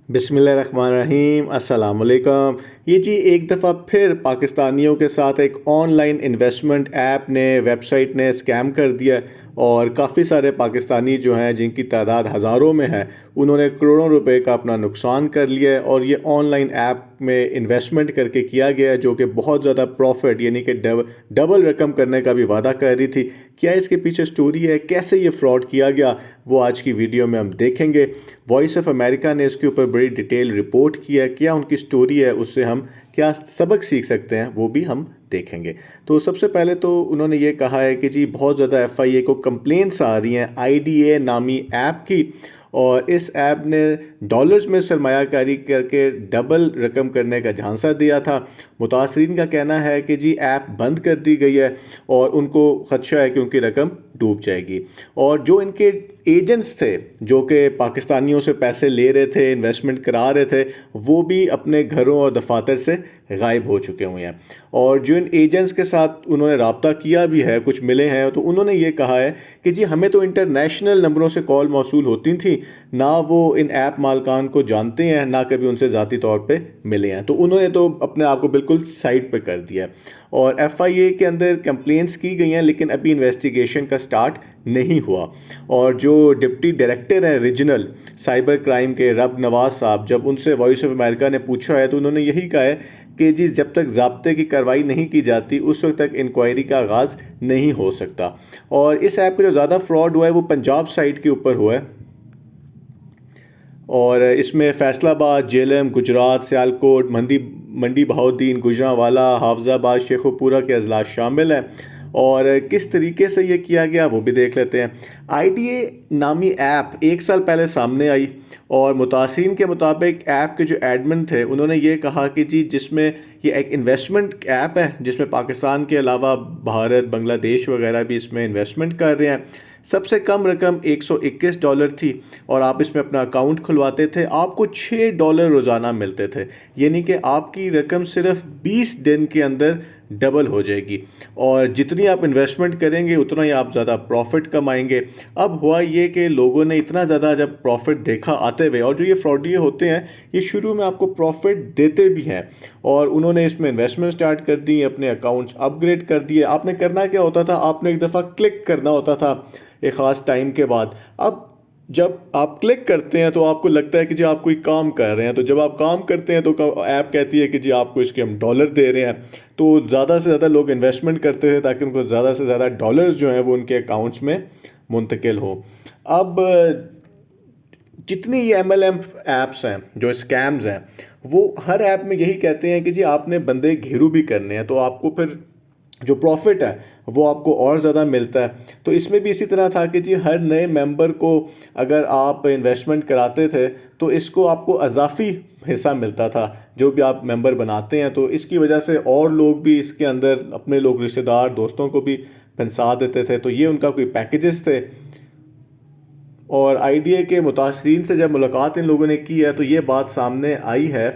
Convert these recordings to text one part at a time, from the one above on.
बिस्मिल्लाहिर्रहमानिर्रहीम, अस्सलाम वालेकुम। ये जी एक दफ़ा फिर पाकिस्तानियों के साथ एक ऑनलाइन इन्वेस्टमेंट ऐप ने वेबसाइट ने स्कैम कर दिया और काफ़ी सारे पाकिस्तानी जो हैं जिनकी तादाद हज़ारों में है, उन्होंने करोड़ों रुपए का अपना नुकसान कर लिया है। और ये ऑनलाइन ऐप में इन्वेस्टमेंट करके किया गया है जो कि बहुत ज़्यादा प्रॉफिट यानी कि डबल रकम करने का भी वादा कर रही थी। क्या इसके पीछे स्टोरी है, कैसे ये फ्रॉड किया गया, वो आज की वीडियो में हम देखेंगे। वॉइस ऑफ अमेरिका ने इसके ऊपर बड़ी डिटेल रिपोर्ट किया है, क्या उनकी स्टोरी है, उससे हम क्या सबक सीख सकते हैं वो भी हम देखेंगे। तो सबसे पहले तो उन्होंने ये कहा है कि जी बहुत ज़्यादा FIA को कंप्लेंट्स आ रही हैं IDA नामी ऐप की, और इस ऐप ने डॉलर्स में सरमायाकारी करके डबल रकम करने का झांसा दिया था। मुतासरीन का कहना है कि जी ऐप बंद कर दी गई है और उनको खदशा है कि उनकी रकम डूब जाएगी। और जो इनके एजेंट्स थे जो कि पाकिस्तानियों से पैसे ले रहे थे, इन्वेस्टमेंट करा रहे थे, वो भी अपने घरों और दफातर से गायब हो चुके हुए हैं। और जो इन एजेंट्स के साथ उन्होंने रब्ता किया भी है, कुछ मिले हैं, तो उन्होंने ये कहा है कि जी हमें तो इंटरनेशनल नंबरों से कॉल मौसूल होती थी, ना वो इन ऐप मालकान को जानते हैं, ना कभी उनसे ज़ाती तौर पे मिले हैं। तो उन्होंने तो अपने आप को बिल्कुल साइड पे कर दिया है। और FIA के अंदर कंप्लेंट्स की गई हैं, लेकिन अभी इन्वेस्टिगेशन का स्टार्ट नहीं हुआ। और जो डिप्टी डायरेक्टर हैं रीजनल साइबर क्राइम के, रब नवाज साहब, जब उनसे वॉइस ऑफ अमेरिका ने पूछा है तो उन्होंने यही कहा है कि जी जब तक ज़ाब्ते की कार्रवाई नहीं की जाती उस वक्त तक इंक्वायरी का आगाज़ नहीं हो सकता। और इस ऐप का जो ज़्यादा फ्रॉड हुआ है वो पंजाब साइड के ऊपर हुआ है, और इसमें फैसलाबाद, जेलम, गुजरात, सियालकोट, मंडी बहाउद्दीन, गुजरांवाला, हाफजाबाद, शेखोपुरा के अजला शामिल हैं। और किस तरीके से ये किया गया वो भी देख लेते हैं। IDA नामी ऐप 1 साल पहले सामने आई, और मुतासिरीन के मुताबिक ऐप के जो एडमिन थे उन्होंने ये कहा कि जी जिसमें ये एक इन्वेस्टमेंट ऐप है जिसमें पाकिस्तान के अलावा भारत, बांग्लादेश वगैरह भी इसमें इन्वेस्टमेंट कर रहे हैं। सबसे कम रकम $121 थी, और आप इसमें अपना अकाउंट खुलवाते थे, आपको $6 रोज़ाना मिलते थे। यानी कि आपकी रकम सिर्फ 20 दिन के अंदर डबल हो जाएगी, और जितनी आप इन्वेस्टमेंट करेंगे उतना ही आप ज़्यादा प्रॉफिट कमाएंगे। अब हुआ ये कि लोगों ने इतना ज़्यादा जब प्रॉफिट देखा आते हुए, और जो ये फ्रॉडिये होते हैं ये शुरू में आपको प्रॉफिट देते भी हैं, और उन्होंने इसमें इन्वेस्टमेंट स्टार्ट कर दी, अपने अकाउंट्स अपग्रेड कर दिए। आपने करना क्या होता था, आपने एक दफ़ा क्लिक करना होता था एक ख़ास टाइम के बाद। अब जब आप क्लिक करते हैं तो आपको लगता है कि जी आप कोई काम कर रहे हैं, तो जब आप काम करते हैं तो ऐप कहती है कि जी आपको इसके हम डॉलर दे रहे हैं। तो ज़्यादा से ज़्यादा लोग इन्वेस्टमेंट करते थे ताकि उनको ज़्यादा से ज़्यादा डॉलर्स जो हैं वो उनके अकाउंट्स में मुंतकिल हो। अब जितनी ये MLM ऐप्स हैं, जो स्कैम्स हैं, वो हर ऐप में यही कहते हैं कि जी आपने बंदे घेरू भी करने हैं, तो आपको फिर जो प्रॉफिट है वो आपको और ज़्यादा मिलता है। तो इसमें भी इसी तरह था कि जी हर नए मेंबर को अगर आप इन्वेस्टमेंट कराते थे तो इसको आपको अजाफी हिस्सा मिलता था जो भी आप मेंबर बनाते हैं। तो इसकी वजह से और लोग भी इसके अंदर अपने लोग, रिश्तेदार, दोस्तों को भी फंसा देते थे। तो ये उनका कोई पैकेजेस थे। और IDA के मुतासरीन से जब मुलाकात इन लोगों ने की है तो ये बात सामने आई है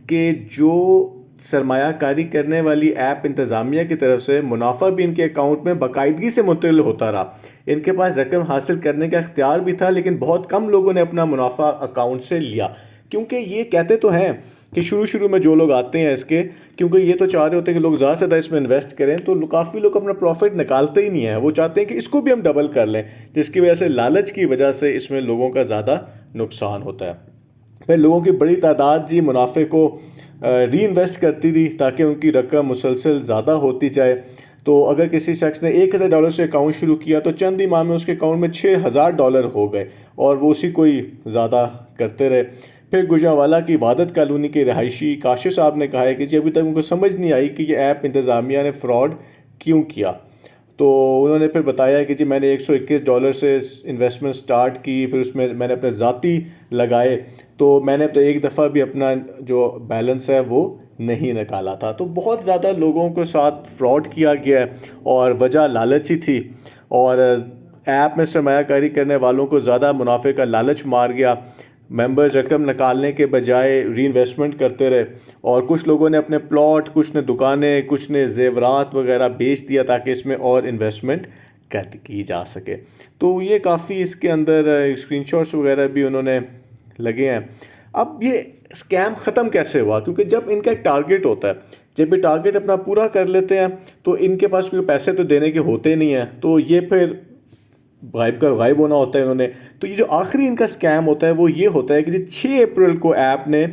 कि जो सरमायाकारी करने वाली ऐप इंतज़ामिया की तरफ से मुनाफा भी इनके अकाउंट में बाकायदगी से मुंतकिल होता रहा। इनके पास रकम हासिल करने का इख्तियार भी था, लेकिन बहुत कम लोगों ने अपना मुनाफा अकाउंट से लिया, क्योंकि ये कहते तो हैं कि शुरू में जो लोग आते हैं इसके, क्योंकि ये तो चाह रहे होते हैं कि लोग ज़्यादा से ज़्यादा इसमें इन्वेस्ट करें, तो काफ़ी लोग अपना प्रॉफिट निकालते ही नहीं है, वो चाहते हैं कि इसको भी हम डबल कर लें, जिसकी वजह से लालच की वजह से इसमें लोगों का ज़्यादा नुकसान होता है। फिर लोगों की बड़ी तादाद जी मुनाफे को री इन्वेस्ट करती थी ताकि उनकी रकम मुसलसल ज़्यादा होती जाए। तो अगर किसी शख्स ने $1000 से अकाउंट शुरू किया तो चंद ही माह में उसके अकाउंट में $6000 हो गए, और वो उसी को ही ज़्यादा करते रहे। फिर गुजरांवाला की इबादत कॉलोनी के रहायशी काशिफ साहब ने कहा है कि जी अभी तक उनको समझ नहीं आई कि ये ऐप इंतज़ामिया ने फ़्रॉड क्यों किया। तो उन्होंने फिर बताया कि जी मैंने $121 से इन्वेस्टमेंट स्टार्ट की, फिर उसमें मैंने अपने ज़ाती लगाए, तो मैंने तो एक दफ़ा भी अपना जो बैलेंस है वो नहीं निकाला था। तो बहुत ज़्यादा लोगों के साथ फ्रॉड किया गया है, और वजह लालच ही थी। और ऐप में सरमायाकारी करने वालों को ज़्यादा मुनाफे का लालच मार गया। मेंबर्स रकम निकालने के बजाय री इन्वेस्टमेंट करते रहे, और कुछ लोगों ने अपने प्लॉट, कुछ ने दुकानें, कुछ ने जेवरात वगैरह बेच दिया ताकि इसमें और इन्वेस्टमेंट की जा सके। तो ये काफ़ी इसके अंदर स्क्रीनशॉट्स वगैरह भी उन्होंने लगे हैं। اب یہ اسکیم ختم کیسے ہوا؟ کیونکہ جب ان کا ایک ٹارگیٹ ہوتا ہے، جب یہ ٹارگیٹ اپنا پورا کر لیتے ہیں تو ان کے پاس کیونکہ پیسے تو دینے کے ہوتے نہیں ہیں، تو یہ پھر غائب ہونا ہوتا ہے انہوں نے. تو یہ جو آخری ان کا اسکیم ہوتا ہے وہ یہ ہوتا ہے کہ 6 اپریل کو ایپ نے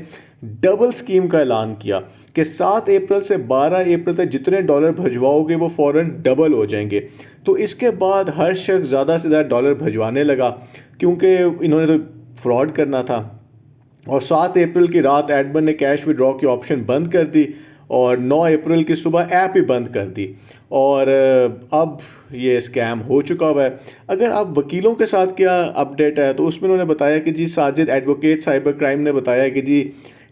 ڈبل اسکیم کا اعلان کیا کہ 7 اپریل سے 12 اپریل تک جتنے ڈالر بھجواؤ گے وہ فوراً ڈبل ہو جائیں گے. تو اس کے بعد ہر شخص زیادہ سے زیادہ ڈالر بھجوانے لگا کیونکہ انہوں نے تو فراڈ کرنا تھا. اور 7 اپریل کی رات ایڈمن نے کیش ودرا کی آپشن بند کر دی اور 9 اپریل کی صبح ایپ ہی بند کر دی، اور اب یہ اسکیم ہو چکا ہوا ہے. اگر آپ وکیلوں کے ساتھ کیا اپڈیٹ ہے تو اس میں انہوں نے بتایا کہ ساجد ایڈوکیٹ سائبر کرائم نے بتایا کہ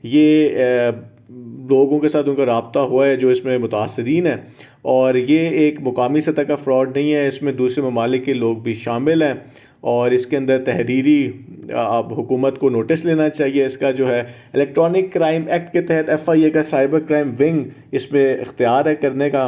یہ لوگوں کے ساتھ ان کا رابطہ ہوا ہے جو اس میں متاثرین ہیں، اور یہ ایک مقامی سطح کا فراڈ نہیں ہے، اس میں دوسرے ممالک کے لوگ بھی شامل ہیں، اور اس کے اندر تحریری اب حکومت کو نوٹس لینا چاہیے. اس کا جو ہے الیکٹرانک کرائم ایکٹ کے تحت FIA کا سائبر کرائم ونگ اس پہ اختیار ہے کرنے کا،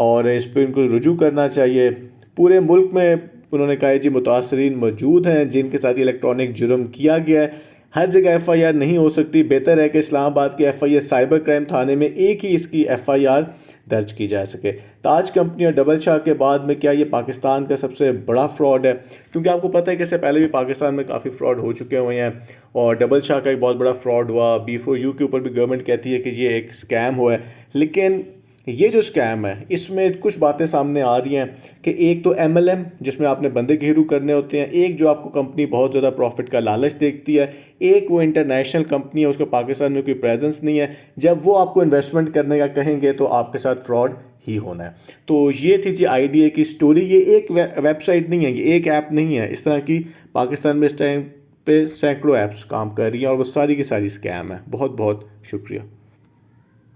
اور اس پہ ان کو رجوع کرنا چاہیے. پورے ملک میں انہوں نے کہا متاثرین موجود ہیں جن کے ساتھ الیکٹرانک جرم کیا گیا ہے. ہر جگہ FIR نہیں ہو سکتی، بہتر ہے کہ اسلام آباد کے FIA سائبر کرائم تھانے میں ایک ہی اس کی FIR درج کی جا سکے. تاج کمپنی اور ڈبل شاہ کے بعد میں کیا یہ پاکستان کا سب سے بڑا فراڈ ہے؟ کیونکہ آپ کو پتہ ہے کہ اس سے پہلے بھی پاکستان میں کافی فراڈ ہو چکے ہوئے ہیں، اور ڈبل شاہ کا ایک بہت بڑا فراڈ ہوا. B4U کے اوپر بھی گورنمنٹ کہتی ہے کہ یہ ایک اسکیم ہوا ہے، لیکن یہ جو اسکیم ہے اس میں کچھ باتیں سامنے آ رہی ہیں کہ ایک تو MLM جس میں آپ نے بندے گھیرو کرنے ہوتے ہیں، ایک جو آپ کو کمپنی بہت زیادہ پروفٹ کا لالچ دیکھتی ہے، ایک وہ انٹرنیشنل کمپنی ہے، اس کا پاکستان میں کوئی پریزنس نہیں ہے. جب وہ آپ کو انویسٹمنٹ کرنے کا کہیں گے تو آپ کے ساتھ فراڈ ہی ہونا ہے. تو یہ تھی IDA کی سٹوری. یہ ایک ویب سائٹ نہیں ہے، یہ ایک ایپ نہیں ہے، اس طرح کی پاکستان میں اس ٹائم پہ سینکڑوں ایپس کام کر رہی ہیں اور وہ ساری کی ساری اسکیم ہے. بہت بہت شکریہ.